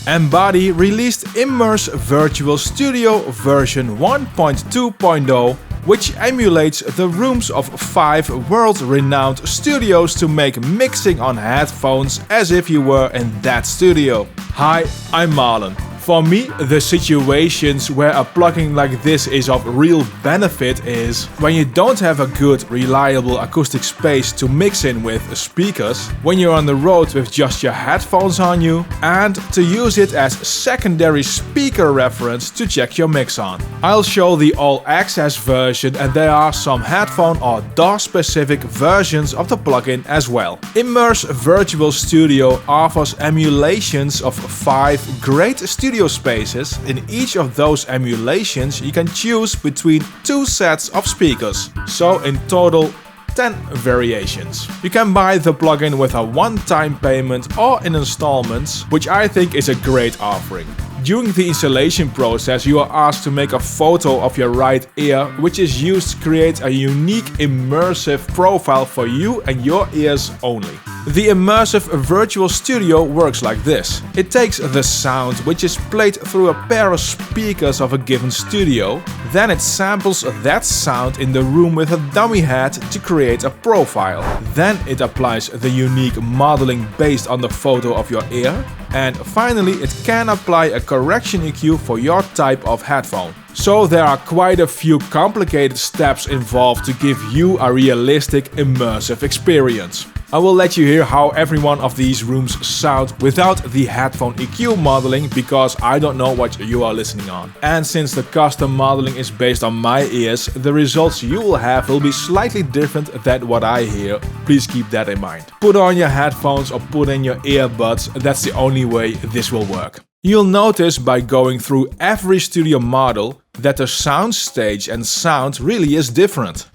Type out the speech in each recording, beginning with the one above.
Embody released Immerse Virtual Studio version 1.2.0, which emulates the rooms of 5 world-renowned studios to make mixing on headphones as if you were in that studio. Hi, I'm Marlon. For me, the situations where a plugin like this is of real benefit is when you don't have a good, reliable acoustic space to mix in with speakers, when you're on the road with just your headphones on you, and to use it as secondary speaker reference to check your mix on. I'll show the all access version, and there are some headphone or DAW specific versions of the plugin as well. Immerse Virtual Studio offers emulations of 5 great studio spaces. In each of those emulations you can choose between 2 sets of speakers, so in total 10 variations. You can buy the plugin with a one-time payment or in installments, which I think is a great offering. During the installation process, you are asked to make a photo of your right ear, which is used to create a unique immersive profile for you and your ears only. The Immersive Virtual Studio works like this. It takes the sound, which is played through a pair of speakers of a given studio, then it samples that sound in the room with a dummy head to create a profile. Then it applies the unique modeling based on the photo of your ear, and finally it can apply a correction EQ for your type of headphone. So there are quite a few complicated steps involved to give you a realistic immersive experience. I will let you hear how every one of these rooms sound without the headphone EQ modeling, because I don't know what you are listening on. And since the custom modeling is based on my ears, the results you will have will be slightly different than what I hear. Please keep that in mind. Put on your headphones or put in your earbuds, that's the only way this will work. You'll notice by going through every studio model that the sound stage and sound really is different.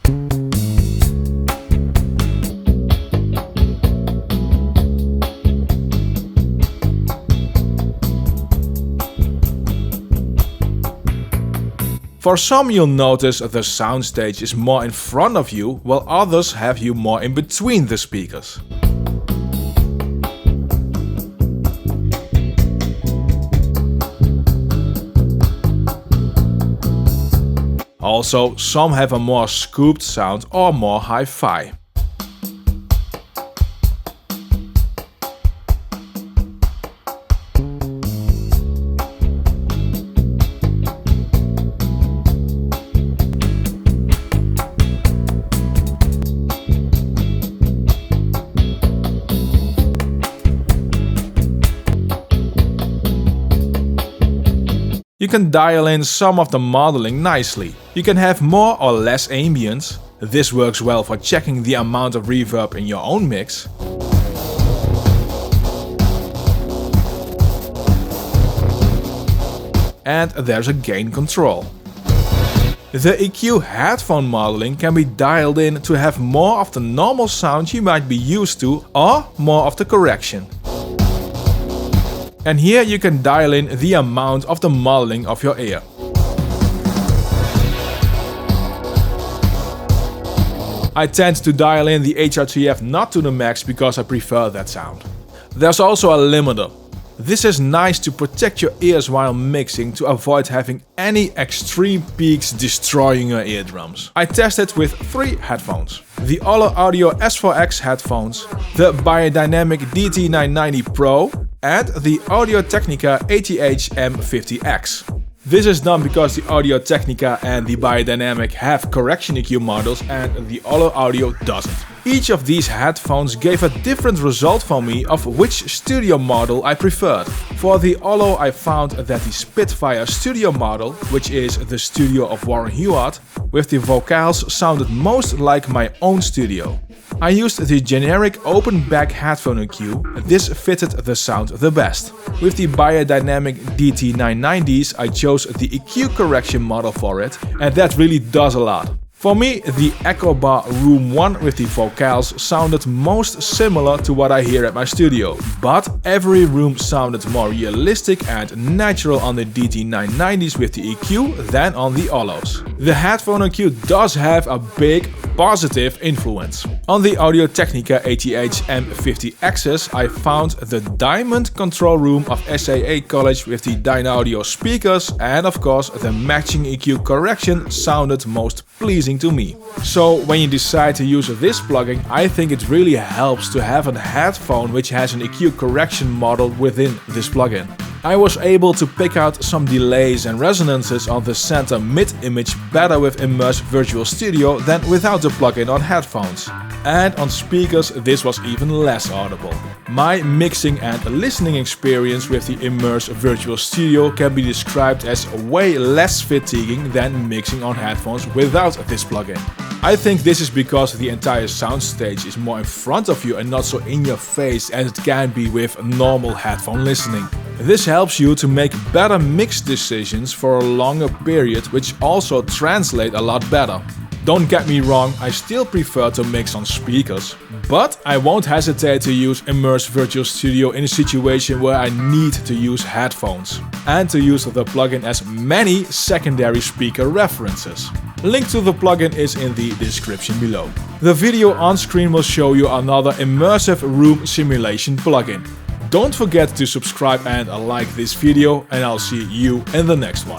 For some you'll notice the soundstage is more in front of you, while others have you more in between the speakers. Also, some have a more scooped sound or more hi-fi. You can dial in some of the modeling nicely. You can have more or less ambience. This works well for checking the amount of reverb in your own mix. And there's a gain control. The EQ headphone modeling can be dialed in to have more of the normal sound you might be used to, or more of the correction. And here you can dial in the amount of the modeling of your ear. I tend to dial in the HRTF not to the max because I prefer that sound. There's also a limiter. This is nice to protect your ears while mixing, to avoid having any extreme peaks destroying your eardrums. I tested with 3 headphones. The Olo Audio S4X headphones, the Biodynamic DT990 Pro and the Audio-Technica ATH M50X. This is done because the Audio-Technica and the Biodynamic have correction EQ models and the Olo Audio doesn't. Each of these headphones gave a different result for me of which studio model I preferred. For the Olo I found that the Spitfire studio model, which is the studio of Warren Huart, with the vocals sounded most like my own studio. I used the generic open back headphone EQ, this fitted the sound the best. With the Biodynamic DT990s I chose the EQ correction model for it, and that really does a lot. For me, the Echo Bar Room 1 with the vocals sounded most similar to what I hear at my studio, but every room sounded more realistic and natural on the DT990s with the EQ than on the Olos. The headphone EQ does have a big positive influence. On the Audio-Technica ATH M50 Access, I found the Diamond control room of SAA College with the Dynaudio speakers, and of course the matching EQ correction sounded most pleasing to me. So when you decide to use this plugin, I think it really helps to have a headphone which has an EQ correction model within this plugin. I was able to pick out some delays and resonances on the center mid image better with Immerse Virtual Studio than without the plugin on headphones. And on speakers this was even less audible. My mixing and listening experience with the Immerse Virtual Studio can be described as way less fatiguing than mixing on headphones without this plugin. I think this is because the entire soundstage is more in front of you and not so in your face as it can be with normal headphone listening. This helps you to make better mix decisions for a longer period, which also translate a lot better. Don't get me wrong, I still prefer to mix on speakers, but I won't hesitate to use Immerse Virtual Studio in a situation where I need to use headphones, and to use the plugin as many secondary speaker references. Link to the plugin is in the description below. The video on screen will show you another immersive room simulation plugin. Don't forget to subscribe and like this video, and I'll see you in the next one.